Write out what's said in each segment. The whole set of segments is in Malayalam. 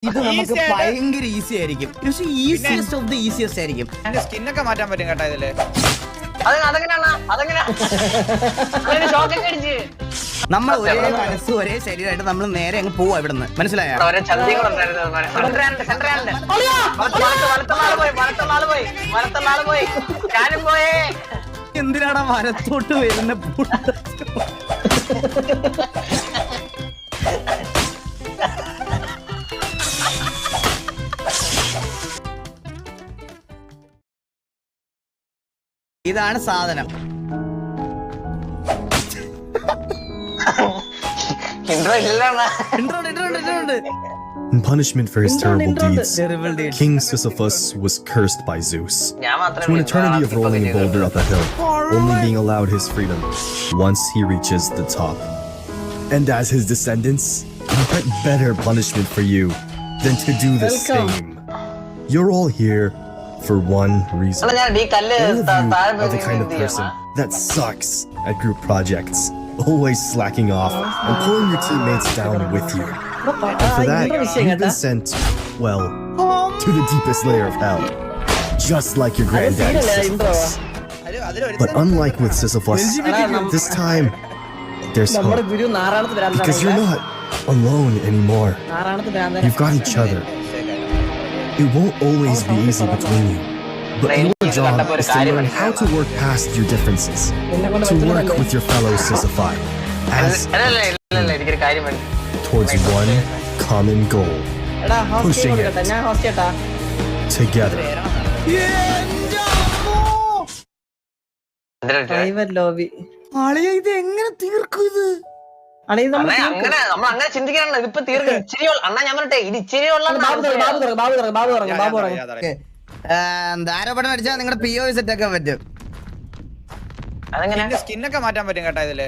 ഇത് നമുക്ക് ഭയങ്കര ഈസി ആയിരിക്കും. ഈസിയസ്റ്റ് ഓഫ് ദി ഈസിയസ്റ്റ് ആയിരിക്കും. സ്കിന്നൊക്കെ മാറ്റാൻ പറ്റും കേട്ടോ ഇതില്. നമ്മൾ ഒരേ മനസ്സ് ഒരേ ശരീരമായിട്ട് നമ്മൾ നേരെ അങ്ങ് പോവാ ഇവിടുന്ന്. മനസ്സിലായോ? എന്തിനാണ് വരത്തോട്ട് വരുന്ന? ഇതാണ് സാധനം. In punishment for his terrible deeds, King Sisyphus was cursed by Zeus to an eternity of rolling a boulder up a hill, only being allowed his freedom once he reaches the top. And as his descendants, what better punishment for you than to do the same? You're all here for one reason. All of you are the kind of person that sucks at group projects, always slacking off and pulling your teammates down with you. And for that, you've been sent, well, to the deepest layer of hell, just like your granddaddy Sisyphus. But unlike with Sisyphus, this time, there's hope. Because you're not alone anymore. You've got each other. It won't always be easy between you. But your job is to learn how to work past your differences, to work with your fellow Sisyphi as towards one common goal, pushing it together. ഇത് എങ്ങനെ തീർക്കും? ഇത് അങ്ങനെ ചിന്തിക്കാനുള്ള ഇതിപ്പോ തീർക്കും. ഇച്ചിരി അണ്ണാ ഞാൻ പറഞ്ഞെ ഇത് ഇച്ചിരി ആരോപണം അടിച്ചാൽ നിങ്ങളുടെ POV സെറ്റ് ആക്കാൻ പറ്റും. സ്കിന്നൊക്കെ മാറ്റാൻ പറ്റും കേട്ടോ ഇതില്.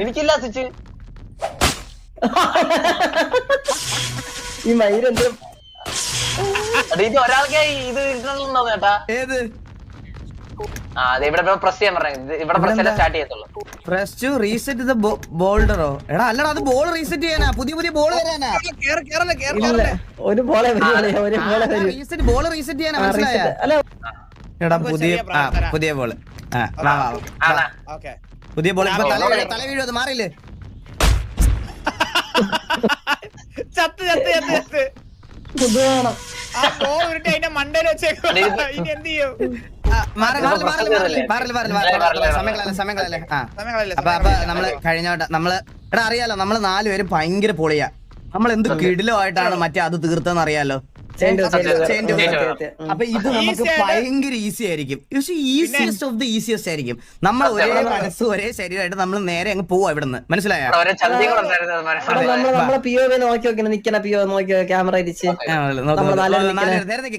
എനിക്കില്ല സ്വിച്ച്. ഈ മയിലെന്ത് ഇത് ഒരാൾക്ക് ഇത് ഇട്ടുണ്ടോ കേട്ടാ? ഏത്? ഇവിടെ പ്രസ് ചെയ്യാൻ പറഞ്ഞു. ഇവിടെ പ്രസ് സ്റ്റാർട്ട് ചെയ്യത്തുള്ളൂ. പ്രസ് ടു റീസെറ്റ് ദ ബോൾഡറോ? എടാ അല്ലടാ, അത് ബോൾ റീസെറ്റ് ചെയ്യാനാ, പുതിയ ബോൾ തരാനാ. ഒരു ബോളെ റീസെറ്റ് ബോൾ റീസെറ്റ് ചെയ്യാനാ, മനസ്സിലായോ? എടാ പുതിയ ബോൾ. പുതിയ ബോൾ ഇപ്പൊ തല വീഴും. അത് മാറിയില്ലേ? ചത്ത് മണ്ടയിൽ വെച്ചേക്കും. ഇനി എന്ത് ചെയ്യും? സമയങ്ങളല്ലേ. അപ്പൊ നമ്മള് കഴിഞ്ഞ നമ്മള് എടാ അറിയാലോ, നമ്മള് 4 പേരും ഭയങ്കര പൊളിയാ. നമ്മൾ എന്ത് കിടിലോ ആയിട്ടാണ് മറ്റേ അത് തീർത്തെന്ന് അറിയാലോ. അപ്പൊ ഇത് നമുക്ക് ഭയങ്കര ഈസി ആയിരിക്കും. ഈസിയസ്റ്റ് ഓഫ് ദി ഈസിയസ്റ്റ് ആയിരിക്കും. നമ്മൾ ഒരേ മനസ്സ് ഒരേ ശരീരമായിട്ട് നമ്മൾ നേരെ അങ്ങ് പോവാ ഇവിടുന്ന്. മനസ്സിലായോ? നമ്മളെ POV നോക്കി നോക്കി നിക്കണ POV നോക്കി ക്യാമറ ഇരിച്ച്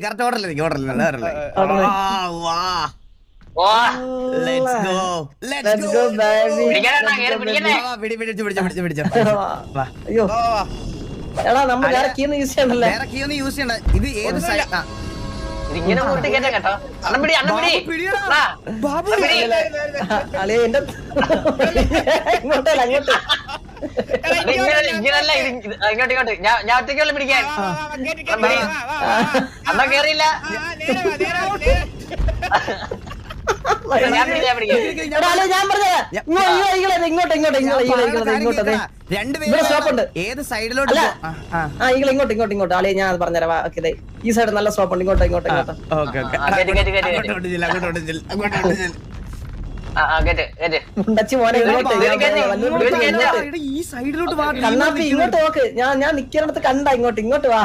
കറക്റ്റ് ഓർഡറിലേക്ക് അയ്യോ എടാ നമ്മൾ വേറെ കീന്ന് യൂസ് ചെയ്യണ്ടല്ലേ? വേറെ കീ ഒന്നും യൂസ് ചെയ്യണ്ട. ഇത് ഏത് സൈഡ്? ഇങ്ങനെ കേട്ടോ. അളിയ എന്റെ ഇങ്ങോട്ടല്ല അങ്ങോട്ട്. ഇങ്ങനല്ല ഇങ്ങോട്ട് ഞാൻ ഒറ്റയ്ക്കുള്ള പിടിക്കാൻ. അന്നാ കേറിയില്ല. ഞാൻ ഇങ്ങോട്ട് ഏത് സൈഡിലോട്ട്? ഇങ്ങോട്ട് ആളിയെ ഞാൻ പറഞ്ഞുതരാം. ഈ സൈഡ് നല്ല സ്റ്റോപ്പ് ഉണ്ട്. ഇങ്ങോട്ട് കണ്ണാപ്പി ഇങ്ങോട്ട് നോക്ക്. ഞാൻ നിക്കണത്ത് കണ്ട ഇങ്ങോട്ട് വാ.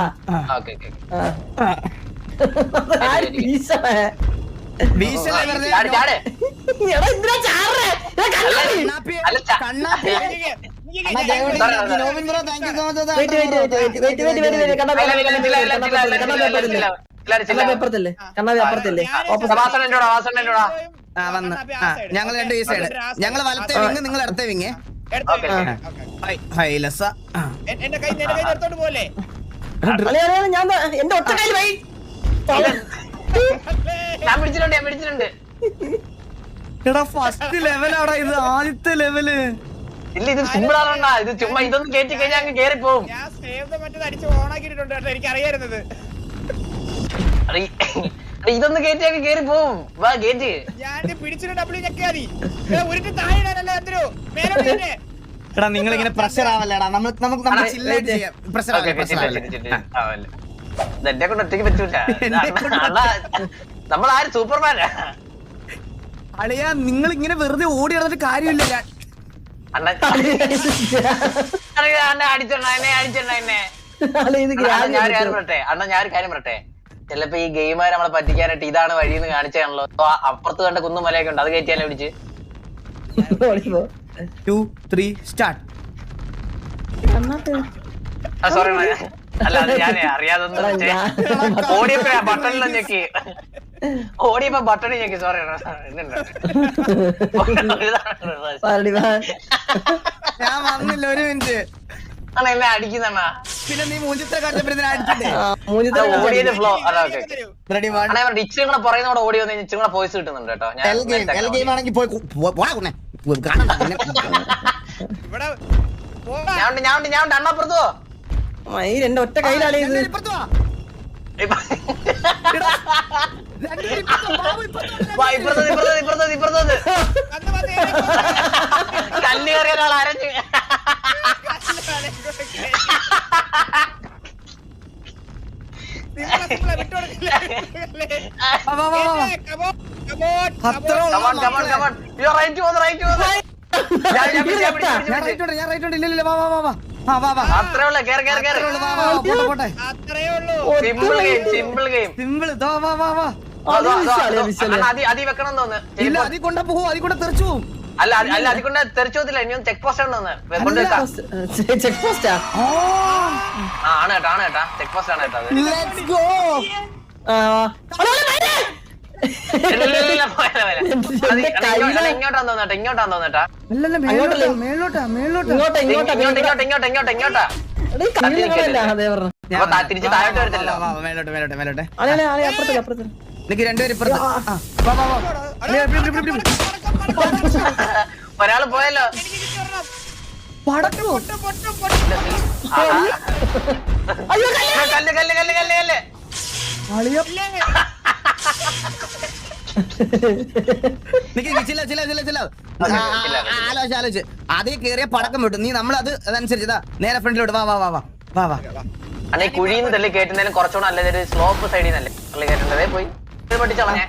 അപ്പുറത്തല്ലേ കണ്ണാവി അപ്പുറത്തല്ലേ? ഞങ്ങൾ 2 ഈ സൈഡ്. ഞങ്ങൾ വലത്തെ വിങ്, നിങ്ങൾ ഇടത്തെ വിങ്. ഞാൻ എന്റെ ഒറ്റ കയ്യിൽ പോയി. ഞാൻ പിടിച്ചിട്ടുണ്ട്. എടാ ഫസ്റ്റ് ലെവലാടാ ഇത്, ആദ്യത്തെ ലെവല്. ഇല്ല ഇത് സിമ്പിൾ ആണോണ്ടാ, ഇത് ചുമ്മാ ഇതൊന്നും കേറ്റി കഴിഞ്ഞാൽ അങ്ങ് കേറി പോവും. ഞാൻ സേവ് ദ മറ്റേത് അടിച്ച് ഓണാക്കിയിട്ടുണ്ട് കേട്ടോ, എനിക്ക് അറിയായിരുന്നത്. ഇതൊന്നും കേറ്റി അങ്ങ് കേറി പോവും. വാ കേറ്റി. ഞാൻ പിടിച്ചിട്ട് ഡബ്ല്യൂ ഞെക്കിയാതി ഉരുട്ട് താഴെ ഇടാനല്ലേ എന്തോ മേലെ. എടാ നിങ്ങൾ ഇങ്ങനെ പ്രഷർ ആവല്ലേടാ, നമുക്ക് ചില്ലായിട്ട് ചെയ്യാം. പ്രഷർ എന്നെ കൊണ്ട് ഒറ്റയ്ക്ക് പറ്റൂല. നമ്മളാരും സൂപ്പർമാനാ. അളിയാ നിങ്ങൾ ഇങ്ങനെ വെറുതെ ഓടി നടന്നിട്ട് കാര്യമില്ല. അണ്ണ അടിച്ചോണ്ട എന്നെ അടിച്ചോണ്ട എന്നെ. അണ്ണ ഞാനൊരു കാര്യം പറട്ടെ, ചിലപ്പോ ഈ ഗെയിമാര് നമ്മളെ പറ്റിക്കാനായിട്ട് ഇതാണ് വഴിന്ന് കാണിച്ചാണല്ലോ. അപ്പുറത്ത് കണ്ട കുന്നുമലയൊക്കെ ഉണ്ട്, അത് കയറ്റിയാലോ പിടിച്ച്. 2 3 സ്റ്റാർട്ട്. സോറി അല്ല, അത് ഞാൻ അറിയാതൊന്നും ഓടിയപ്പോഴാ ബട്ടണിലും ഞെക്കി, ഓടിയപ്പോ ബട്ടണിൽ ഞെക്കി. സോറി ഞാൻ വന്നില്ല, ഒരു മിനിറ്റ്. അണ്ണ എന്നെ അടിക്കുന്ന. പിന്നെ നീ മൂഞ്ചിത്ര കാണിച്ചപ്പോഴത്തേനും അടിച്ചിട്ടേ. ഓടിയത് ഫ്ലോ. റെഡി ഇച്ചിരി കൂടെ പറയുന്നോടെ ഓടി വന്ന് ഇച്ചിരി കൂടെ വോയിസ് കിട്ടുന്നുണ്ട് കേട്ടോ. എൽ ഗെയിം ആണെങ്കിൽ പോയി ഞാൻ അണ്ണാപ്പുറത്തോ ഈ രണ്ട് ഒറ്റ കയ്യിലാണ് ഇത്. കല്ല് കയറിയ ഒരാൾ അരഞ്ഞ്. അതി വെക്കണം തോന്നുന്നു. അതി കൊണ്ട പോവും, അതി കൂടെ തെറിച്ചു പോവും. അല്ല അല്ല അതിക്കൊണ്ട് തെറിച്ചു പോകത്തില്ല, ഇനി ചെക്ക് പോസ്റ്റ് ആണ് ചെക്ക് പോസ്റ്റാ. ആണ് കേട്ടാ ചെക്ക് പോസ്റ്റ് ആണ് കേട്ടോ. ഇങ്ങോട്ടാന്ന് തോന്നട്ടാ. തിരിച്ച് താഴോട്ട് വരത്തില്ല. ഒരാള് പോയല്ലോ. കല്ല് കല്ല് കല്ല് കല്ല് കല്ല്. ആലോചിച്ച് അതേ കേറിയ പടക്കം വിട്ടു. നീ നമ്മളത് അതനുസരിച്ച് നേരെ ഫ്രണ്ടിലോട്ട് വാ വാ വാ വാ വാ വാ. അല്ലെ കുഴിന്ന് തള്ളി കയറ്റുന്നതിനും കുറച്ചുകൂടെ നല്ലതൊരു സ്ലോപ്പ് സൈഡിൽ നിന്നല്ലേ തള്ളി കയറ്റേണ്ടതേ. പോയി പഠിച്ചോളഞ്ഞേ.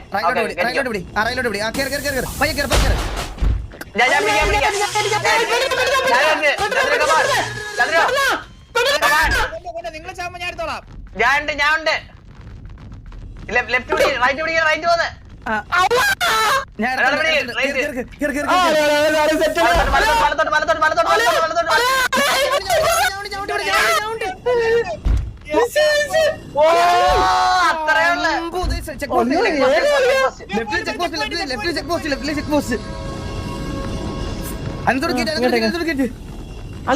ഞാനുണ്ട്. ലെഫ്റ്റ് പിടി, റൈറ്റ് പിടി, റൈറ്റ് പോന്ന്.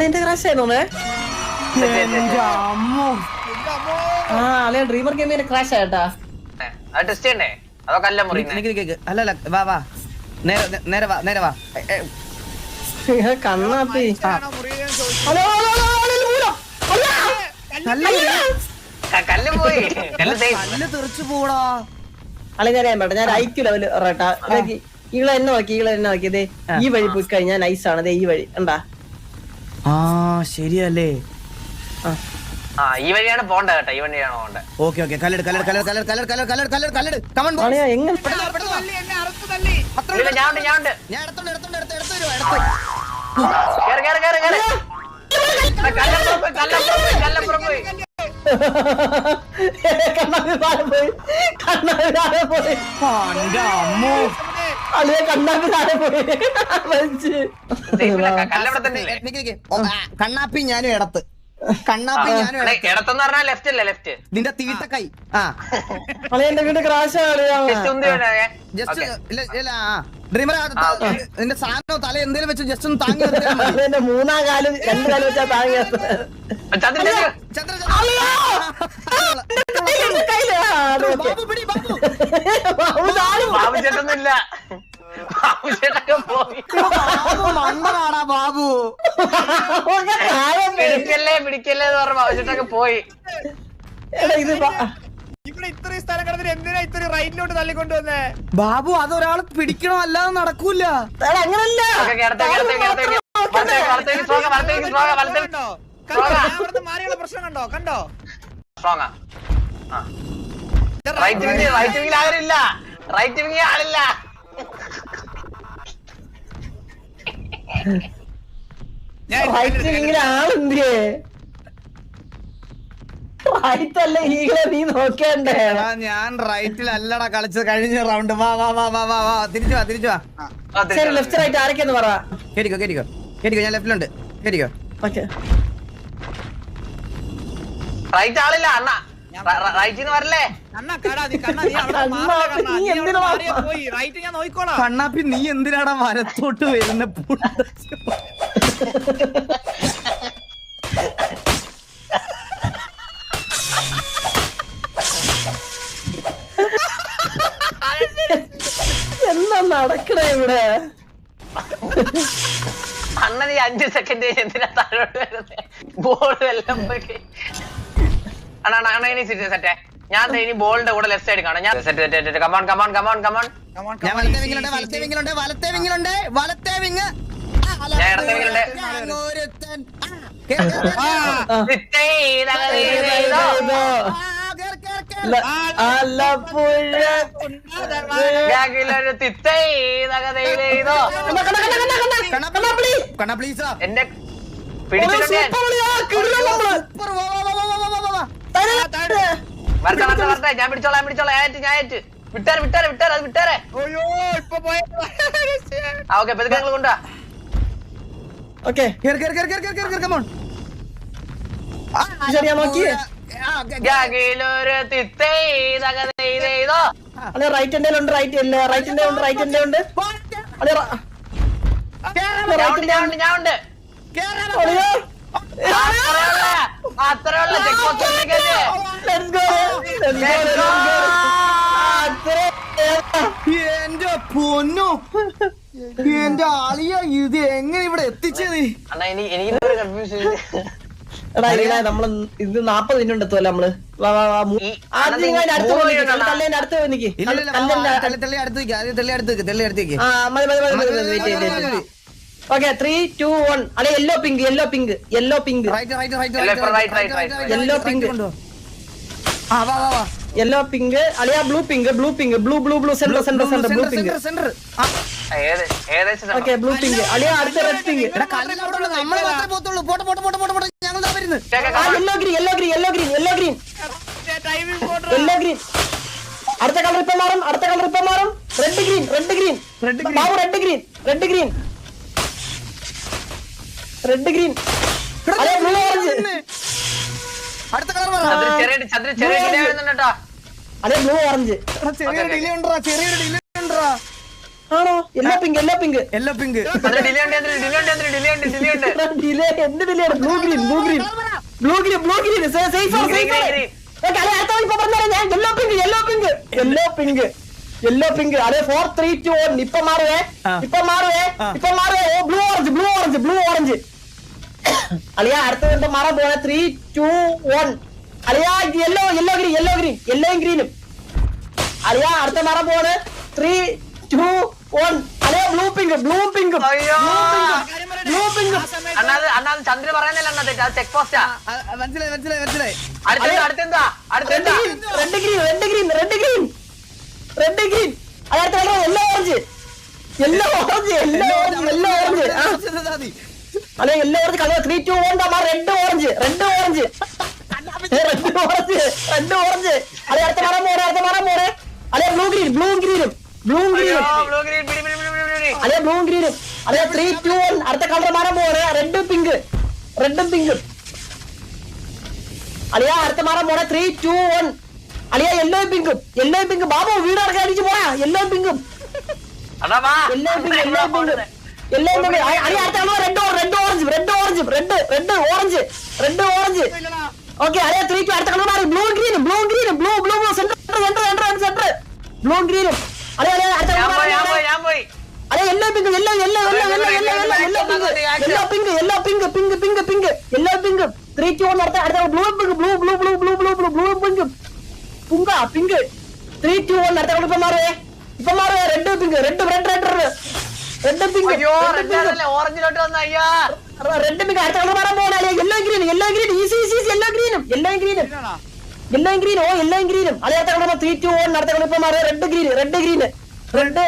എന്റെ ക്രാഷ് ആയിരുന്നു. ഡ്രീമർ ഗെയിമിന്റെ ക്രാഷ് ആയിട്ടാ. ടെസ്റ്റ് ചെയ്യണ്ടേ അതോ കല്ല മുറി? അല്ലല്ല വാ വാ, നേരെ വാ, നേരെ വാ. കണ്ണാപ്പി കല്ല് പോയി, കല്ല് തെറിച്ചു പോടാ. അളിഞ്ഞറിയാൻ പറ്റ. ഞാൻ ഐക്യു ലെവല് പറയട്ടാ. ഈളെ എന്നെ നോക്കി, ഈളെ എന്നെ നോക്കിയതേ. ഈ വഴി പോയി കഴിഞ്ഞാൽ നൈസാണ്. ഈ വഴി ഉണ്ടാ. ആ ശരിയല്ലേ. ഈ വഴിയാണ് പോണ്ടത് കേട്ടോ, ഈ വഴിയാണ് പോണ്ടത്. Okay okay. കല്ലട് കല്ലട് കല്ലട് കല്ലട് കല്ലട് കല്ലട് കല്ലട് കല്ലട് കല്ലട്. Come on boy. എങ്ങനെ ഞാനുണ്ട്. ഞാൻ എടുത്തോണ്ട് എടുത്തോണ്ട് എടുത്ത് എടുത്ത് വരുവാ. എടുത്ത് കേറ് കേറ് കേറ് കേറ്. കല്ലപ്പുറം പോയി. കണ്ണാപ്പി താഴെ പോയി. കണ്ണാപ്പി താഴെ പോയി. അളിയ കണ്ണാപ്പി താഴെ പോയി. കല്ലവിടെ തന്നെ. കണ്ണാപ്പി ഞാനും ഇടത്ത്. കണ്ണാപ്പി ഞാനും ഇടത്തെന്ന് പറഞ്ഞാൽ ലെഫ്റ്റ് അല്ലേ? ലെഫ്റ്റ് നിന്റെ തീട്ട കൈ. എന്റെ വീട് ക്രാഷ് ജസ്റ്റ് ഡ്രീമർ നിന്റെ സാധനോ തല എന്തേലും വെച്ച് ജസ്റ്റ് ഒന്ന് താങ്ങി എന്റെ മൂന്നാം കാലം രണ്ടു കാലം വെച്ചാ താങ്ങിയ. ബാബു ചേട്ടൊന്നുമില്ല. ബാബുചേട്ടൊക്കെ പോയി. ബാബു മണ്ടനാടാ ബാബു. പിടിക്കല്ലേ പിടിക്കല്ലേ എന്ന് പറഞ്ഞ ബാബുചേട്ടൊക്കെ പോയി. എടാ ഇത് ഇവിടെ ഇത്രയും സ്ഥലം കിടന്നിട്ട് എന്തിനാ ഇത്രയും റൈറ്റിലോട്ട് തള്ളിക്കൊണ്ടുവന്നേ? ബാബു അതൊരാൾ പിടിക്കണോ അല്ലാതെ നടക്കൂല. അങ്ങനല്ല ഓക്കേ, അടുത്തേക്ക്, അടുത്തേക്ക്, അടുത്തേക്ക്. വലത്തേക്ക്, സ്ട്രോങ്, വലത്തേക്ക്, സ്ട്രോങ്, വലത്തേക്ക്. കണ്ടോ? കണ്ടോ? ഞാൻ അവിടുന്ന് മാറിയുള്ള പ്രശ്നം കണ്ടോ? കണ്ടോ? സ്ട്രോങ്ങാ. റൈറ്റ് വിങ്ങിൽ ആരില്ല. റൈറ്റ് വിങ്ങിൽ ആളില്ല. ഞാൻ ഇങ്ങനെ ആളെന്തിയേ റൈറ്റല്ല ഈകളെ നീ നോക്കേണ്ടേ? എടാ, ഞാൻ റൈറ്റിലല്ലടാ കളിച്ചത് കഴിഞ്ഞ റൗണ്ട്. വാ വാ വാ വാ വാ വാ തിരിച്ചു വാ തിരിച്ചു വാ. ശരി ലെഫ്റ്റ് റൈറ്റ് ആരൊക്കെയെന്ന് പറ. കേറിക്കോ കേറിക്കോ കേറിക്കോ, ഞാൻ ലെഫ്റ്റിലുണ്ട്. കേറിക്കോ. ഓക്കെ റൈറ്റ് ആളില്ല അണ്ണ. റൈറ്റിന്ന് വരല്ലേ? കണ്ണാ കടാ നീ കണ്ണാ നീ അവിടെ മാറില്ല കണ്ണാ. നീ അവിടെ മാറിയാ പോയി. റൈറ്റ് ഞാൻ നോക്കിക്കോളാം. കണ്ണാപ്പി നീ എന്തിനാടാ വലത്തോട്ട് വരുന്ന? എന്നാ നടക്കണേ ഇവിടെ? അണ്ണൻ ഈ 5 സെക്കൻഡ് എന്തിനാ താഴോട്ട് വരുന്നേ? ബോൾ എല്ലാം പോയി. അണ്ണ ഇനി സെറ്റേ. ഞാൻ ഇനി ബോളിന്റെ കൂടെ ലെഫ്റ്റ് സൈഡ് കാണാം. ഞാൻ set come on come on come on come on. ഞാൻ വലത്തെ വിങ്ങിലുണ്ട് വലത്തെ വിങ്ങിലുണ്ട് വലത്തെ വിങ്ങിലുണ്ട് വലത്തെ വിങ്. ഞാൻ ഇടത്തെ വിങ്ങിലുണ്ട്. കണ്ണാ പ്ലീസ്. എന്റെ പിടിച്ചിട്ടുണ്ട്. വരട്ടെ ഞാൻ പിടിച്ചോളാം ഞാൻ വിട്ടാരെ അത് വിട്ടാരെ. അയ്യോ ഇപ്പൊ പോയ. ഓക്കെ പെതുക്കെ ഞങ്ങൾ കൊണ്ടുവാ. Okay come on. ശരി ഞാൻ നോക്കിയേ. ഗാഗിലൊരു തിത്തേ തകതൈതോ. അല്ലെ റൈറ്റ് എന്റെ ഉണ്ട് റൈറ്റ് ഇല്ല റൈറ്റ് എന്റെ ഉണ്ട് റൈറ്റ് എന്റെ ഉണ്ട് അല്ലെ ഞാൻ ഉണ്ട്. അത്രയുള്ള ചെക്ക് എന്റെ പൊന്നോ എന്റെ ആളിയ ഇത് എങ്ങനെ ഇവിടെ എത്തിച്ചത്? അണ്ണാ എനിക്കൊരു കൺഫ്യൂഷൻ. എടാ ഇല്ല നമ്മള് ഇത് 40 മിനിറ്റ് എത്തുമല്ലോ നമ്മള്. അടുത്ത് നിക്ക്. തള്ളി അടുത്തേക്ക് ആദ്യം തള്ളി അടുത്തേക്ക് തള്ളി അടുത്തേക്ക്. ഓക്കെ 3 2 1 അല്ലെ yellow pink yellow pink yellow pink right right right yellow pink ആ വാ വാ വാ യെല്ലോ പിങ്ക് അല്ലെ blue pink blue pink blue blue blue centre centre centre blue pink centre. Okay blue pink അല്ലെ അടുത്ത റെഡ് പിങ്ക് എടാ കല്ലിൽ അവിടെ നമ്മളെ മാത്രമേ പോത്തുള്ളൂ. പോട്ടെ പോട്ടെ പോട്ടെ പോട്ടെ പോട്ടെ ഞങ്ങൾ ദാ വരുന്നു. Yellow green yellow green yellow green yellow green timing പോട്ടെ. യെല്ലോ ഗ്രീൻ അടുത്ത കളർ ഇപ്പൊ മാറും അടുത്ത കളർ ഇപ്പൊ മാറും red green red green Babu red green red green red green അല്ലെ ബ്ലൂ ഓറഞ്ച് അടുത്ത കളർ പറ. ചെറിയ വരുന്നുണ്ടോ? അല്ലെ ബ്ലൂ ഓറഞ്ച് ചെറിയൊരു ഡിലേ ഉണ്ടോ? ചെറിയൊരു ഡിലേ ഉണ്ടോ? ആണോ yellow pink yellow pink yellow pink delay ഉണ്ട്. ഡിലേ എന്ത് delay blue green blue green blue green blue green safe ഞാൻ yellow pink yellow pink yellow pink yellow pink അതെ 4 3 2 1 ഇപ്പൊ മാറുവേ blue orange blue orange blue orange അളിയാ അടുത്ത എന്താ മാറാൻ പോണേ 3 2 1 അളിയാ yellow yellow green yellow green യെല്ലോയും ഗ്രീനും അളിയാ അടുത്ത മാറാൻ പോണേ 3 2 1 അളിയാ ബ്ലൂ പിങ്ക് ബ്ലൂ പിങ്ക് അയ്യോ ബ്ലൂ പിങ്ക് അണ്ണാ ചന്ദ്ര പറയുന്നില്ല അണ്ണാ തെറ്റാ ചെക്ക് പോസ്റ്റാ. മനസ്സിലായി മനസ്സിലായി മനസ്സിലായി. അടുത്തെന്താ red green red green red green red green അടുത്ത colour yellow orange yellow orange yellow orange yellow orange അല്ലെ yellow orange colour 3 2 1 red orange red orange red orange red orange അല്ലെ അടുത്ത മാറാൻ പോണേ അല്ലെ ബ്ലൂ ഗ്രീനും അല്ലെ ബ്ലൂ ഗ്രീനും അല്ലെ 3 2 1 അടുത്ത കളർ മാറാൻ പോണേ റെഡും പിങ്ക് അല്ലെ അടുത്ത മാറാൻ പോണേ 3 2 1 അളിയാ യെല്ലോ പിങ്ക് ബാബു വീട് അടക്കാൻ അടിച്ചു പോയാ യെല്ലോ പിങ്കും യെല്ലോ പിങ്ക് അളിയാ അടുത്ത കളർ റെഡ് ഓറഞ്ച് ഓക്കെ അളിയാ 3 2 അടുത്ത കളർ മാറി ബ്ലൂ ഗ്രീനും സെന്റർ ബ്ലൂ ഗ്രീനും അളിയാ അടുത്ത കളർ അതെ എല്ലാ പിങ്ക് എല്ലാ എല്ലാ എല്ലാ എല്ലാ എല്ലാ പിങ്ക് എല്ലാ പിങ്ക് പിങ്ക് പിങ്ക് പിങ്ക് എല്ലാ പിങ്ക് 3 2 1 അടുത്ത blue pink blue blue blue blue blue blue blue pink pink pink 3 2 1 അടുത്ത ഇപ്പൊ മാറേ red pink red red red red pink അയ്യോ റെഡ് ആണല്ലേ ഓറഞ്ചിലോട്ട് വന്ന അയ്യോ റെഡ് പിങ്ക് അടുത്ത കളർ മാറാൻ പോകാനേ യെല്ലോ ഗ്രീൻ ഈസി യെല്ലോ ഗ്രീനും യെല്ലോ ഗ്രീൻ ഓ യെല്ലോ ഗ്രീനും അതേ അടുത്ത കളർ 3 2 1 അടുത്ത കളർ ഇപ്പൊ മാറേ red green red green red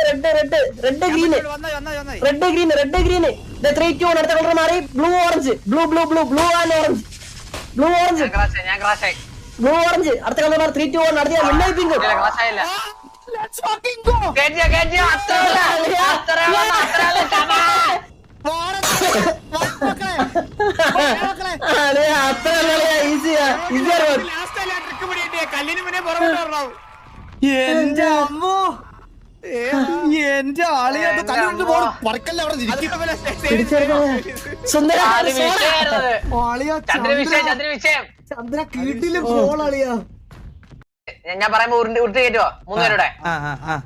green red green 3 2 1 അടുത്ത കളർ മാറി blue orange blue blue blue blue and orange blue orange ഞാൻ ക്രാഷ് ആയി ബ്ലൂ ഓറഞ്ച് അടുത്ത കളർ മാറി 3 2 1 അടുത്ത യെല്ലോ പിങ്ക് ക്രാഷ് ആയില്ല അതെ അത്ര ഈസിയാ കല്ലിന് മുന്നേ പുറകോട്ട് വരണം. എന്റെ അമ്മോ എന്റെ ആളിയത് കല്ലുകൊണ്ട് പോണം പറക്കല്ല അവിടെ സുന്ദര ചന്ദ്ര കീട്ടില് പോളളിയാ ഞാൻ പറയുമ്പോ ഉരുട്ടി കയറ്റുവോ 3 പേരുടെ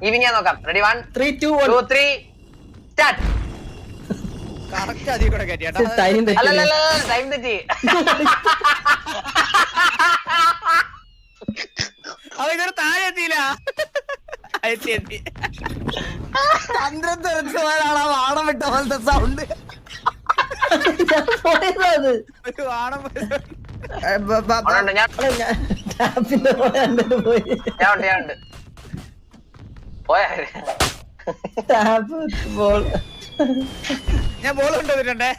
ഈവിങ് ഞാൻ നോക്കാം റെഡി 1 3 2 2 3 സ്റ്റാർട്ട് കറക്റ്റ് അതിൽ കൂടെ കയറ്റിയാ അല്ലല്ല ടൈം തെറ്റി അവ ഇതൊരു താഴെ എത്തിയില്ല എത്തി ചന്ദ്രൻ തെറിച്ചവരാണ് ആ വാണം വിട്ട പോലത്തെ സൗണ്ട് ഒരു വാണം ഞാൻ പോയാ ഞാൻ ബോൾ കൊണ്ടുവന്നിട്ടുണ്ടേ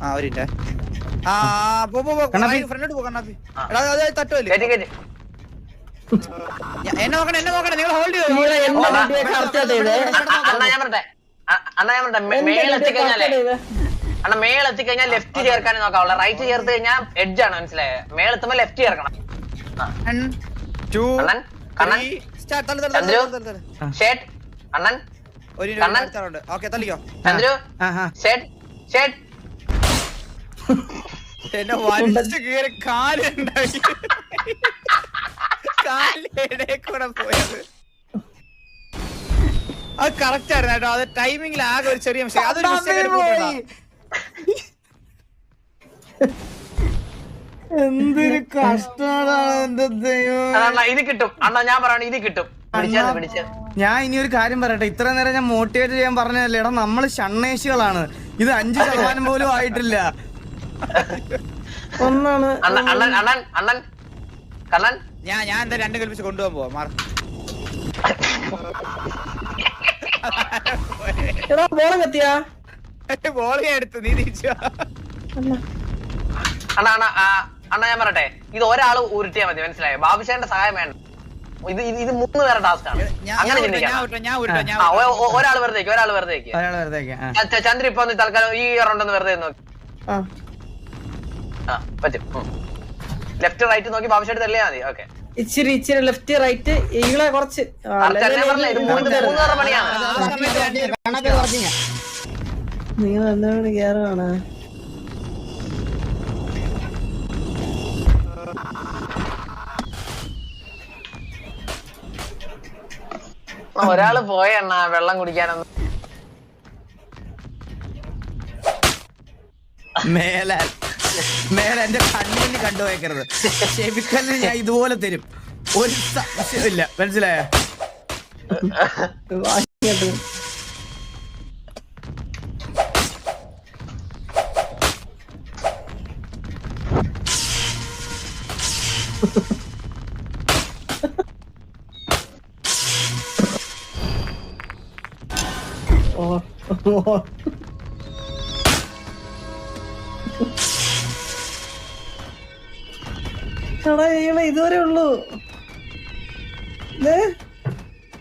ആ ഒരു ഫ്രണ്ടോട്ട് പോ കണ്ണാപ്പി എടാ അത് തട്ടുമല്ലേ എന്നെ നോക്കണേ നിങ്ങൾ ഹോൾഡ് ചെയ്തോ അണ്ണാ ഞാൻ പറഞ്ഞെ മേളെത്തിക്കഴിഞ്ഞാൽ ലെഫ്റ്റ് ചേർക്കാനേ നോക്കാവുള്ള റൈറ്റ് ചേർത്ത് കഴിഞ്ഞാൽ എഡ്ജ് ആണ് മനസ്സിലായത് മേളെത്തുമ്പോ ലെഫ്റ്റ് ചേർക്കണം അണ്ണൻ കണ്ണൻ ചന്ദ്രു ഷേട്ട് അണ്ണൻ ചന്ദ്രു ഷേട്ട് എന്നെ വലിച്ചു കീറി കാലുണ്ടായി കാലിടെ കൂടെ പോയത് അത് കറക്റ്റ് ആയിരുന്നു കേട്ടോ അത് ടൈമിംഗിൽ ആകെ ഒരു ചെറിയ മിസ്റ്റേക്ക് അതൊരു മിസ്റ്റേക്ക് എന്തൊരു കഷ്ടമാണ് എന്റെ ദൈവം ഇത് കിട്ടും അണ്ണാ ഞാൻ പറയണ ഇത് കിട്ടും പിടിച്ചത് ഞാൻ ഇനി ഒരു കാര്യം പറയട്ടെ ഇത്ര നേരം ഞാൻ മോട്ടിവേറ്റ് ചെയ്യാൻ പറഞ്ഞല്ലേ എടാ നമ്മള് ഷണ്ണേശികളാണ് ഇത് 5% പോലും ആയിട്ടില്ല ഒന്നാണ് അണ്ണൻ കണ്ണൻ ഞാൻ എന്താ 2 കൽപ്പിച്ച് കൊണ്ടുപോകാൻ പോവാ മാറി ബോളം കത്തിയാ ബോൾ എടുത്തു നീ തിരിച്ചു അണ്ണാ ഞാൻ പറയട്ടെ ഇത് ഒരാള് ഉരുട്ടിയാ മതി മനസ്സിലായോ ബാബുശേന്റെ സഹായം വേണ്ട ഇത് 3 പേരുടെ ടാസ്ക് ആണ് അങ്ങനെ ചിന്തിക്കാം ഒരാൾ വെറുതെ ചന്ദ്ര ഇപ്പൊ തൽക്കാലം ഈ റൗണ്ടെന്ന് വെറുതെ നോക്കി പറ്റും ലെഫ്റ്റ് റൈറ്റ് നോക്കി ബാബുശേട്ട് തള്ളിയാ മതി ഓക്കെ ഇച്ചിരി ലെഫ്റ്റ് റൈറ്റ് ഈകളെ കുറച്ച് നിങ്ങൾ എന്താണ് കേറാണ് ഒരാള് പോയണ്ണ വെള്ളം കുടിക്കാനൊന്നും മേലെ എന്റെ കണ്ണുമുന്നിൽ കണ്ടുപോയേക്കരുത് ഷെബിക്കലിന് ഞാൻ ഇതുപോലെ തരും ഒരു സംശയമില്ല മനസ്സിലായോ ഇതുവരെ ഉള്ളൂ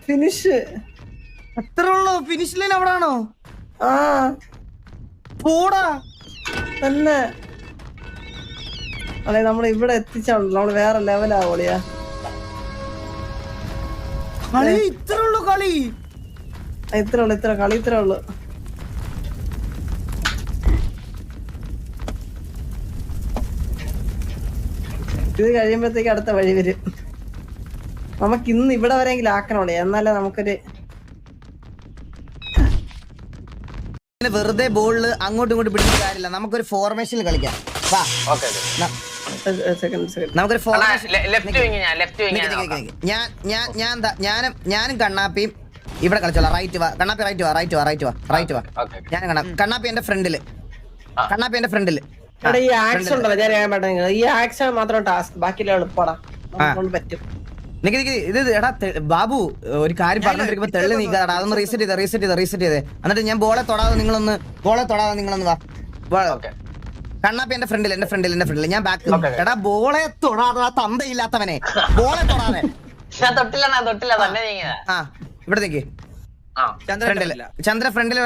ഫിനിഷ് അത്ര ഉള്ളൂ ഫിനിഷ് ലൈൻ അവിടെ ആണോ ആ പോടാ തന്നെ അല്ലെ നമ്മൾ ഇവിടെ എത്തിച്ചാണല്ലോ നമ്മള് വേറെ ലെവലാവോളിയാ കളി ഇത്ര ഉള്ളു കളി ഇത്ര കളി ഇത്ര ഉള്ളു ഇത് കഴിയുമ്പോഴത്തേക്ക് അടുത്ത വഴി വരും നമുക്ക് ഇന്ന് ഇവിടെ വരെയെങ്കിലും ആക്കണോളെ, എന്നാലേ നമുക്കൊരു വെറുതെ ബോളില് അങ്ങോട്ടും ഇങ്ങോട്ടും പിടിക്കുന്ന കാര്യമില്ല. നമുക്കൊരു ഫോർമേഷനിൽ കളിക്കാം. വാ നമുക്കൊരു ഫോർമേഷൻ. ഞാനും കണ്ണാപ്പിയും ഇവിടെ കളിച്ചോളാം. റൈറ്റ് വാ കണ്ണാപ്പി, റൈറ്റ് വാ, റൈറ്റ് വാ, റൈറ്റ് വാ, റൈറ്റ് വാ. ഞാൻ കണ്ണാപ്പി എന്റെ ഫ്രണ്ടില്, കണ്ണാപ്പി എന്റെ ഫ്രണ്ടില്. ഈ ആക്ഷൻ ഉണ്ടല്ലോ, ഞാൻ പറഞ്ഞത് ഈ ആക്ഷൻ മാത്രം ടാസ്ക്, ബാക്കിയുള്ള എളുപ്പടാ പറ്റും. ഇത് എടാ ബാബു ഒരു കാര്യം പറഞ്ഞോണ്ടിരിക്കുമ്പോ തെള്ളി നീക്കാടാ. അതൊന്ന് റീസെറ്റ് ചെയ്തേ. എന്നിട്ട് ഞാൻ ബോളെ തൊടാതെ നിങ്ങളൊന്ന് വാ. കണ്ണാപ്പി എന്റെ ഫ്രണ്ടിൽ ഞാൻ ബാക്ക്. എടാ ബോളെ തൊടാതെ തന്തയില്ലാത്തവനെ, ബോളെ തൊടാതെ. ഇവിടെ നിക്ക് ചന്ദ്ര ഫ്രണ്ടില്.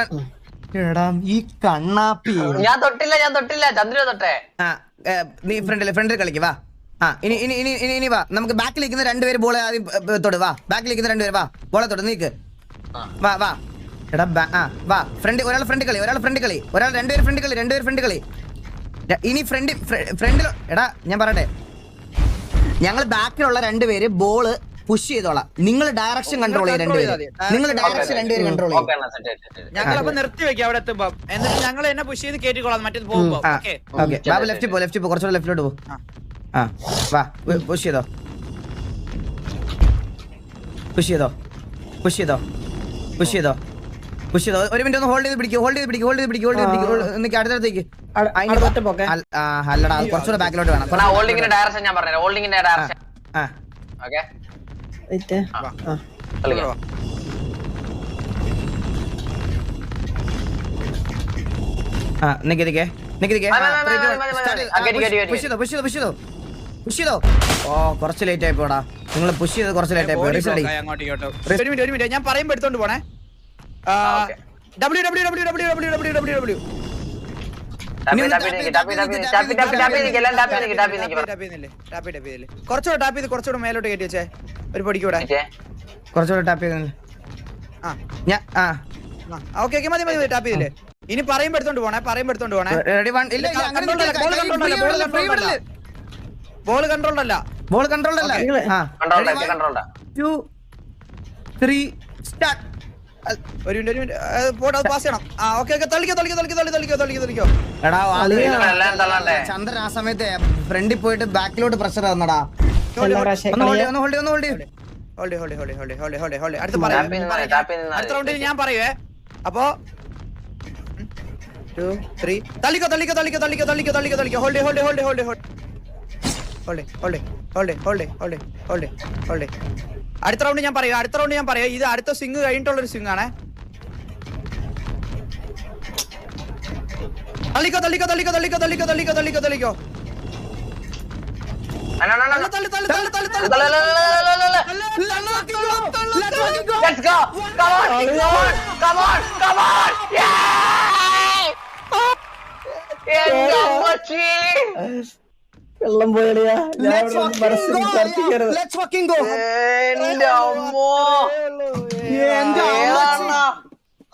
എടാ ഈ കണ്ണാപ്പി ഞാൻ തൊട്ടില്ല ചന്ദ്ര തൊട്ടേ. നീ ഫ്രണ്ടിൽ കളിക്ക്. വാ ഇനി വാ. നമുക്ക് ബാക്കിലിരിക്കുന്ന രണ്ടുപേര് ബോളെ ആദ്യം തൊട്. വാ ബാക്കിലിരിക്കുന്ന രണ്ടുപേര് വാ, ബോളെ തൊട്. നീക്ക് വാ എടാ വാ. ഒരാൾ ഫ്രണ്ട് കളി, രണ്ടുപേര് ഫ്രണ്ട് കളി. ഇനി ഫ്രണ്ടിൽ. എടാ ഞാൻ പറയട്ടെ, ഞങ്ങൾ ബാക്കിലുള്ള രണ്ടുപേര് ബോള് പുഷ് ചെയ്തോളാം. നിങ്ങൾ ഡയറക്ഷൻ കൺട്രോൾ ചെയ്യും രണ്ടുപേര് കൺട്രോൾ ചെയ്യും. ഞങ്ങളപ്പോ നിർത്തി വെക്കാം അവിടെ എത്തുമ്പോ, എന്നിട്ട് ഞങ്ങൾ എന്നെ പുഷ് ചെയ്ത് കേറ്റിക്കോളാം മറ്റേത് പോകുമ്പോ. ബാബു ലെഫ്റ്റ് പോ, കുറച്ചുകൂടെ ലെഫ്റ്റിലോട്ട് പോ. വാ പുഷ് ചെയ്തോ. ഒരു മിനിറ്റ് ഒന്ന് ഹോൾഡ് ചെയ്ത് പിടിക്കും. അടുത്തേക്ക്. അല്ലടാ കുറച്ചുകൂടെ ബാക്കിലോട്ട് വേണം. ഹോൾഡിങ്ങിന്റെ ഡയറക്ഷൻ ഞാൻ പറഞ്ഞു. ഹോൾഡിങ്ങിന്റെ ഡയറക്ഷൻ. ഓക്കേ ഓ കുറച്ച് ലേറ്റ് ആയി പോടാ. നിങ്ങൾ പുഷ് ചെയ്ത് കുറച്ച് ലേറ്റ് ആയി പോയി. ഒരു മിനിറ്റ് ഞാൻ പറയുമ്പോ എടുത്തോണ്ട് പോണേ. കുറച്ചുകൂടെ മേലോട്ട് കയറ്റി വെച്ചേ, ഒരു പൊടിക്കൂടെ കുറച്ചുകൂടെ ടാപ്പ് ചെയ്ത്. ഓക്കെ മതി ടാപ്പ് ചെയ്തില്ലേ. ഇനി പറയുമ്പോ എടുത്തോണ്ട് പോണേ. ബോൾ കൺട്രോൾഡ് അല്ല. 2 3 സ്റ്റാർട്ട്. ഒരു മിനിറ്റ് പാസ് ചെയ്യണം. തള്ളിക്കോ. എടാ ചന്ദ്രൻ ആ സമയത്ത് ഫ്രണ്ടിൽ പോയിട്ട് ബാക്കിലോട്ട് പ്രഷർ തന്നടാ. അടുത്ത റൗണ്ടിൽ ഞാൻ പറയുവേ. അപ്പോ 2 3 തള്ളിക്കോ. അടുത്ത റൗണ്ട് ഞാൻ പറയാം. ഇത് അടുത്ത സ്വിംഗ് കഴിഞ്ഞിട്ടുള്ള ഒരു സ്വിംഗ് ആണ്. തള്ളിക്കോ. Let's go. Come on. വെള്ളം പോയടിയാ.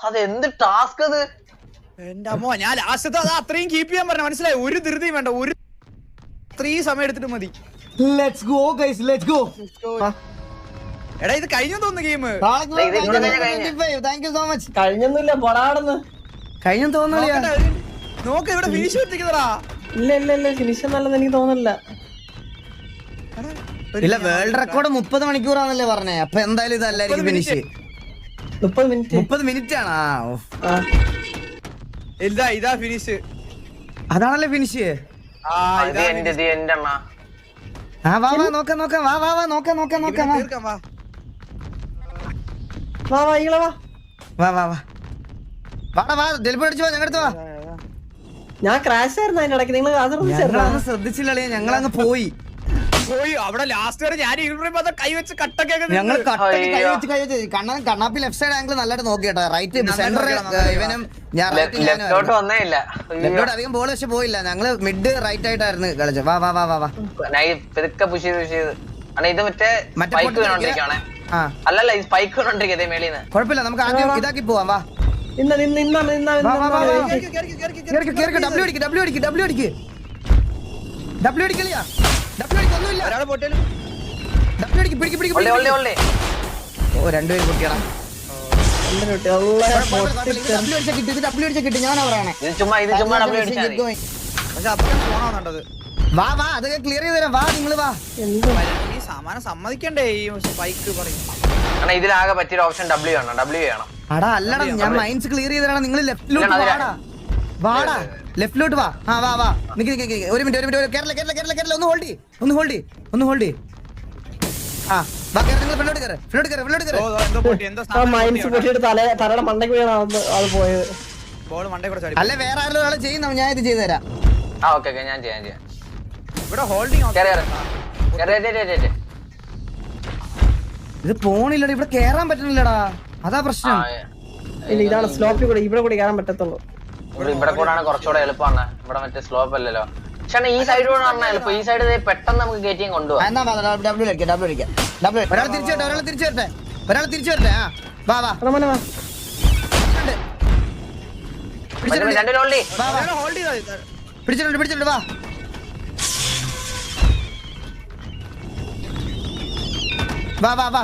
അതെന്ത് ടാസ്ക് അത്. എന്റെ അമ്മോ, ഞാൻ ലാസ്റ്റ് അത്രയും കീപ്പ് ചെയ്യാൻ പറഞ്ഞു. മനസ്സിലായി, ഒരു ധൃതിയും വേണ്ട, ഒരു ഇത്രയും സമയം എടുത്തിട്ട് മതി. Let's go guys, let's go. എടാ ഇത് കഴിഞ്ഞു തോന്നുന്നു game. Thank you so much. കഴിഞ്ഞൊന്നുമില്ല, പൊടാടുന്നു. കഴിഞ്ഞു തോന്നില്ല. നോക്ക് ഇവിടെ ഫിനിഷ് എത്തിക്കുന്നതാ. ഇല്ല ഫിനിഷ് നല്ലത് എനിക്ക് തോന്നുന്നില്ല. ഇല്ല, വേൾഡ് റെക്കോർഡ് 30 മണിക്കൂറാണല്ലേ പറഞ്ഞേ. അപ്പൊ എന്തായാലും ഇതല്ലായിരിക്കും ഫിനിഷ്. 30 മിനിറ്റ് ആണ്. ഇതാ ഫിനിഷ്. അതാണല്ലേ ഫിനിഷ്. ഞാൻ ക്രാഷ് ആയിരുന്നു അതിന്റെ ഇടയ്ക്ക്. നിങ്ങൾ ശ്രദ്ധിച്ചില്ലേ? ഞങ്ങളങ്ങ് പോയി. അവിടെ ലാസ്റ്റ് വരെ ഞാൻ കൈവച്ച് കട്ടൊക്കെ ഞങ്ങൾ കൈവച്ച് കണ്ണാപ്പി ലെഫ്റ്റ് സൈഡ് ആംഗിൾ നല്ലതായിട്ട് നോക്കി കേട്ടോ. റൈറ്റ് സെന്റർ ഇവനും ഞാൻ അധികം ബോൾ പക്ഷെ പോയില്ല. ഞങ്ങള് മിഡ് റൈറ്റ് ആയിട്ടായിരുന്നു കളിച്ചത്. കുഴപ്പമില്ല, നമുക്ക് ആദ്യം ഇതാക്കി പോവാം. വാ ഡബ്ല്യു അടിക്കളിയാ. ഡബ്ല്യു അടിക്കൊന്നുമില്ല. ഓ രണ്ടുപേര് പൊട്ടിയടാ. കിട്ടി ഞാനാ പറയണേ. ഇത് ചുമ്മാ ഡബ്ല്യൂ അടിച്ചാൽ മതി. പക്ഷെ അപ്പഴാണ് ഫോണാന്നുണ്ടത്. വാ വാ അതൊക്കെ ക്ലിയർ ചെയ്ത് തരാം. വാ നിങ്ങള് വാ. ഈ സാമാനം സമ്മതിക്കണ്ടേ ഈ ബൈക്ക് പറയും. കാരണം ഇതിലാകെ പറ്റിയ ഓപ്ഷൻ ഡബ്ല്യൂ ആണ്. ഡബ്ല്യൂ ചെയ്യണം. അടാ അല്ലടാ ഞാൻ മൈൻസ് ക്ലിയർ ചെയ്ത് തരാം. നിങ്ങൾ ലെഫ്റ്റിലോട്ട് വാടാ. വാടാ ലെഫ്റ്റിലോട്ട് വാ. ആ വാ വാ നിക്ക് ഒരു മിനിറ്റ് കേരള ഒന്ന് ഹോൾഡ് ആ വാ കേരള നിങ്ങൾ ഫ്രണ്ടോട്ട് കേറ്. എന്തോ പൊട്ടി, എന്തോ മൈൻസ് പൊട്ടിയിട്ട് തലയുടെ മണ്ടയ്ക്ക് വീണാണ് അത് പോയത്. ബോൾ മണ്ടേ കൂടെ ചാടി. അല്ല വേറെ ആരെങ്കിലും ഒരാളെ ചെയ്യുന്ന ഞാൻ ഇത് ചെയ്തു തരാം. ആ ഓക്കെ ഞാൻ ചെയ്യാം. ഇവിടെ ഹോൾഡിംഗ് ഇത് പോണില്ലടാ. ഇവിടെ കേറാൻ പറ്റണില്ലടാ. അതാ പ്രശ്നം. ഇല്ല ഇതാണ് സ്ലോപ്പിൽ കൂടെ ഇവിടെ കൂടെ കയറാൻ പറ്റത്തുള്ളൂ. ഇവിടെ കൂടാണ് കുറച്ചുകൂടെ എളുപ്പമാണ്. ഇവിടെ മറ്റേ സ്ലോപ്പ് അല്ലല്ലോ. പക്ഷെ ഈ സൈഡ് കൂടെ പറഞ്ഞാൽ എളുപ്പം. ഈ സൈഡ് പെട്ടെന്ന് നമുക്ക് കയറ്റിയും കൊണ്ടുപോകാം. എന്നാ ഡബ്ല്യൂ അടിക്കാം. ഒരാൾ തിരിച്ചു വരട്ടെ. ആ വാ വാ രണ്ടു ഓൺലി. ഹോൾഡ് ചെയ്താ പിടിച്ചിട്ടുണ്ട് വാ. വാ വാ വാ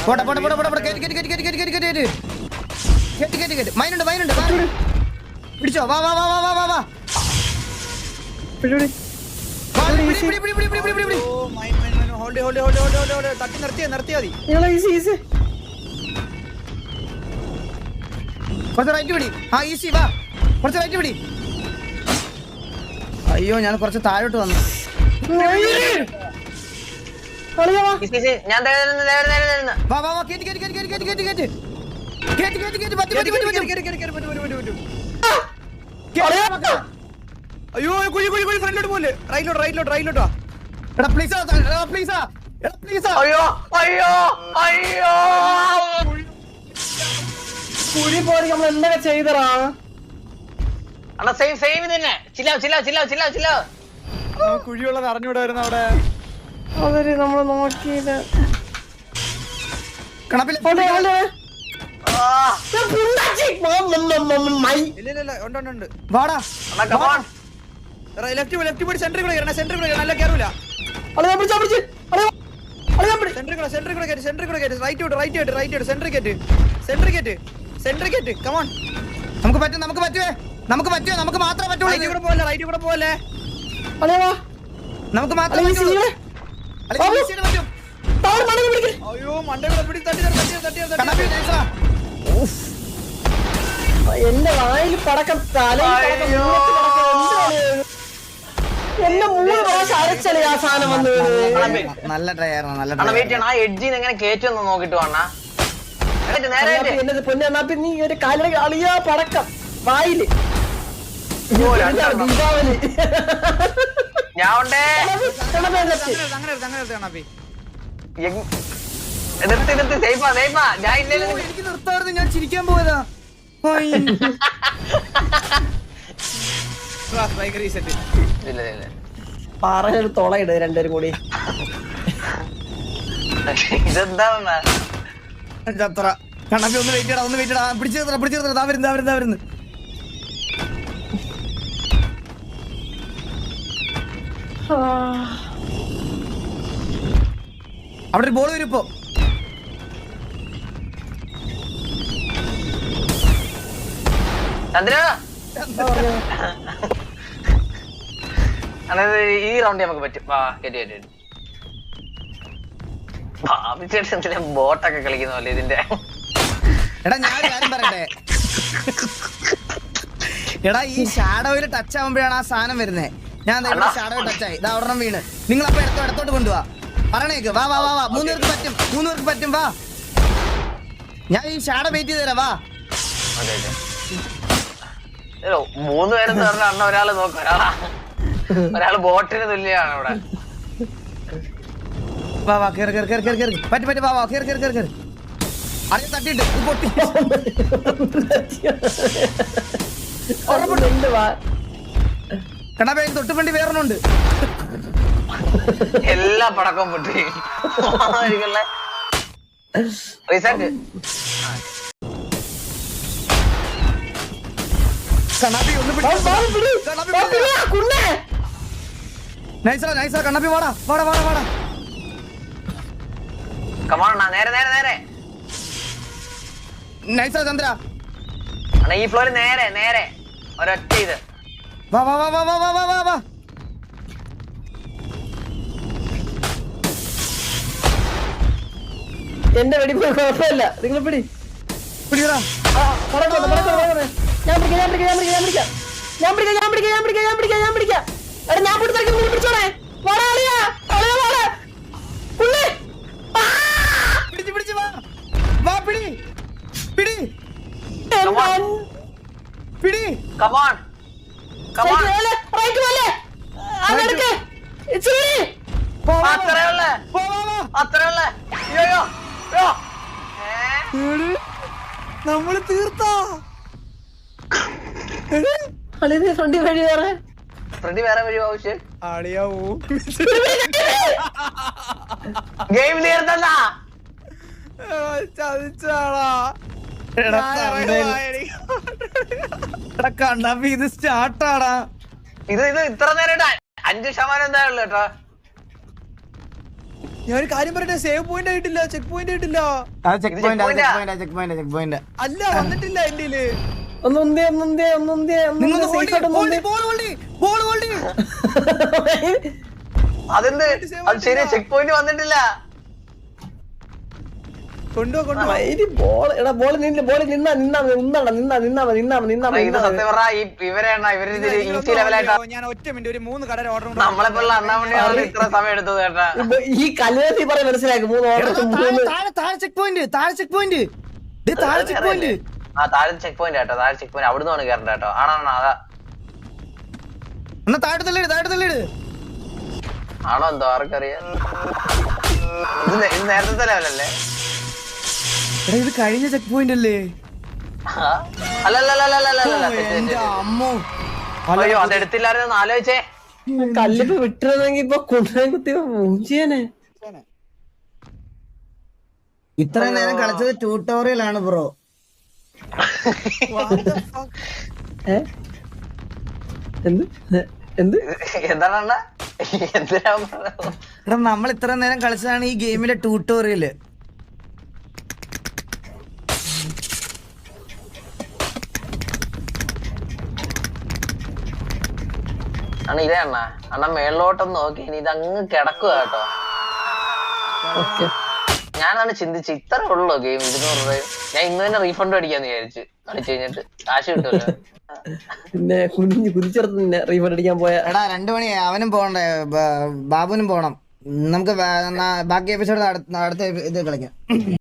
പോട്ടെ കേറ്റ് മൈനുണ്ട് പിടിച്ചോ. വാ വാ വാ വാ വാ വാ പിടി. തട്ടി നിർത്തിയാ മതി. കുറച്ച് റൈറ്റ് പിടി. ആ ഈസി വാ കുറച്ച് റൈറ്റ് പിടി. അയ്യോ ഞാൻ കുറച്ച് താഴോട്ട് വന്നു. ഞാൻ വാ വാ വാ കേറ്റ് അയ്യോ കുഴി ഫ്രണ്ടിലോട്ട് പോലെ. റൈറ്റിലോട്ടോ. എടാ പ്ലീസ് അയ്യോ കുഴി പോലെ നമ്മൾ എന്തൊക്കെ ചെയ്തറാ. അണ്ണാ സെയിം തന്നെ. ചില്ല കുഴിയുള്ളത് അറിഞ്ഞൂടായിരുന്നു അവിടെ. അവര് നമ്മള് നോക്കിയത് ഇല്ല ഉണ്ട്. വാടാ ലെഫ്റ്റ് പോയി സെന്ററിൽ കൂടെ നല്ല കേറൂല. സെന്ററിൽ കൂടെ കേറ്റ്. റൈറ്റ് സെന്ററിൽ കേറ്റ്. കമോൺ നമുക്ക് പറ്റുമേ. നമുക്ക് മാത്രമേ പറ്റുള്ളൂ. റൈറ്റ് കൂടെ പോലെ. നമുക്ക് മാത്രമേ പറ്റുള്ളൂ. പറ്റും. അയ്യോ മണ്ടേ കൂടെ പിടി. തട്ടി എന്റെ വായിൽ പടക്കം എന്നെ 3 പ്രാവശ്യം അരച്ചല്ലേ ആ സാധനം വന്ന്. നല്ല ട്രൈ ആയിരുന്നു. വെയിറ്റ് ചെയ്യണം. ആ എഡ്ജിന്ന് എങ്ങനെ കേറ്റൊന്ന് നോക്കിട്ട് വേണ. എന്നത് പൊന്നാപ്പി നീ ഒരു കാലിലെ അളിയാ പടക്കം വായില്. ദീപാവലി ഞാൻ എനിക്ക് നിർത്താറുണ്ട്. ഞാൻ ചിരിക്കാൻ പോയതാ. പറഞ്ഞൊരു തുളയിട് രണ്ടുപേരും കൂടി. ഇതെന്താ ചത്ര കണ്ണപ്പി ഒന്ന് വെയിറ്റ് ചെയ്യടാ. പിടിച്ചു വരുന്നു. അവിടെ ഒരു ബോൾ വരും ഇപ്പോ. ചന്ദ്ര അതായത് ഈ റൗണ്ട് നമുക്ക് പറ്റും. ഭാവിച്ചേട്ടൻ ബോട്ടൊക്കെ കളിക്കുന്ന പോലെ ഇതിന്റെ. എടാ ഞാൻ കാര്യം പറയട്ടെ. എടാ ഈ ഷാഡോയിൽ ടച്ച് ആവുമ്പോഴാണ് ആ സാധനം വരുന്നത്. ഞാൻ ഷാഡോ ടച്ചായി ഇതാ ഒരെണ്ണം വീണ്. നിങ്ങൾ അപ്പൊ ഇടത്തോട്ട് കൊണ്ടുപോവാ. പറയണേക്ക് വാ 3 പേർക്ക് പറ്റും. വാ ഞാൻ ഈ ഷാഡോ വെയിറ്റ് ചെയ്ത് തരാം. വാ 3 പേരെന്ന് പറഞ്ഞ അണ്ണ ഒരാള് നോക്കും. ഒരാള് ബോട്ടിന് തുല്യാണ് ഇവിടെ. വാ കേറി പറ്റും. വാ കേറി അത് തട്ടിട്ട് പൊട്ടി. കണ്ണാ തൊട്ട് വണ്ടി വേറൊന്നുണ്ട്. എല്ലാ പടക്കവും പൊട്ടി. കണ്ണാപ്പി ഒന്ന് നൈസാ കണ്ണപ്പി വാടാ. കമോൺ അണ്ണാ നേരെ നേരെ നേരെ നൈസാ ചന്ദ്ര. അണ്ണാ ഈ ഫ്ലോറിൽ നേരെ നേരെ ഒരൊറ്റ ഇത് വാ. എന്റെ വെടി പോയി കുഴപ്പമില്ല, നിങ്ങൾ പിടി. പിടിയടാ. ഞാൻ പിടിക്കാം. എടാ ഞാൻ പിടിച്ചോണേ. പിടിച്ച് വാ. പിടി. കമോൺ കമോൺ അത്രേ ഉള്ളേ അയ്യോ നമ്മള് തീർത്താ. ഫ്രണ്ടി വഴി വേറെ ഫ്രണ്ടി വേറെ വഴി ആവശ്യം ആളിയാവൂ. ഗെയിം തീർത്തല്ല ചതിച്ചാളാ. കണ്ണപ്പി ഇത് സ്റ്റാർട്ടാടാ. ഇത് ഇത്ര നേരം 5% എന്താ ഉള്ളു കേട്ടോ. ഞാനൊരു കാര്യം പറയട്ടെ, സേവ് പോയിന്റ് ആയിട്ടില്ല, ചെക്ക് പോയിന്റ് ആയിട്ടില്ല. Check point. അല്ല വന്നിട്ടില്ല എന്റെ. അതെന്ത് അത് ശരി, ചെക്ക് പോയിന്റ് വന്നിട്ടില്ല. കൊണ്ടുപോ. ഇത് ബോൾ നിന്നാ ഇത് സത്യം പറഞ്ഞാ ഇവരെ ഈസി ലെവലായിട്ടാ ഞാൻ ഒറ്റ മിനിറ്റ് ഒരു 3 കട ഓർഡർ നമ്മളെ പിള്ള അണ്ണാൻ വേണ്ടിയാണ് ഇത്ര സമയം എടുത്തത് കേട്ടാ. ഈ കല്യാണത്തിൽ പറയാൻ മനസ്സിലാക്കി 3 ഓർഡർ. താഴെ ചെക്ക് പോയിന്റ്. താഴെ ചെക്ക് പോയിന്റ് ആ താഴെ ചെക്ക് പോയിന്റ് കേട്ടോ, താഴെ ചെക്ക് പോയിന്റ് അവിടുന്ന് വേണം കയറണ്ട കേട്ടോ. ആണോ അതാ എന്നാ താഴെ തള്ളിട്. ആണോ എന്തോ ആർക്കറിയാം. ഇത് നേരത്തെ ലെവലല്ലേ? ഇത് കഴിഞ്ഞ ചെക്ക് പോയിന്റ് അല്ലേ? അല്ലല്ലല്ലല്ലല്ല അമ്മോ. അയ്യോ അതെടുത്തില്ലായിരുന്നു ആലോചിച്ചേ. കല്ലിപ്പ് വിട്ടിരുന്നെങ്കി ഇപ്പൊ കുണ്ടനെ കുത്തി മൂഞ്ചിയനെ. ഇത്രയും നേരം കളിച്ചത് ട്യൂട്ടോറിയൽ ആണ് ബ്രോ. എന്താണ് എന്തിനാ എടാ നമ്മൾ ഇത്ര നേരം കളിച്ചതാണ് ഈ ഗെയിമിലെ ട്യൂട്ടോറിയല്. അണ്ണ ഇതേ അണ്ണ മേളിലോട്ടൊന്ന് നോക്കി ഇനി ഇതങ്ങ് കിടക്കുക കേട്ടോ. ഞാനാണ് ചിന്തിച്ച് ഇത്രേ ഉള്ളൂ ഗെയിം 200 രൂപ. ഞാൻ ഇന്ന് തന്നെ റീഫണ്ട് അടിക്കാന്ന് വിചാരിച്ചു, കളിച്ചു കഴിഞ്ഞിട്ട് കാശ് കിട്ടുമല്ലോ. പിന്നെ കുതിച്ചെടുത്ത് റീഫണ്ട് അടിക്കാൻ പോയ. എടാ 2 മണി അവനും പോകണ്ടേ, ബാബുനും പോണം. നമുക്ക് ബാക്കി എപ്പിസോഡ് അടുത്ത ഇത് കളിക്കാം.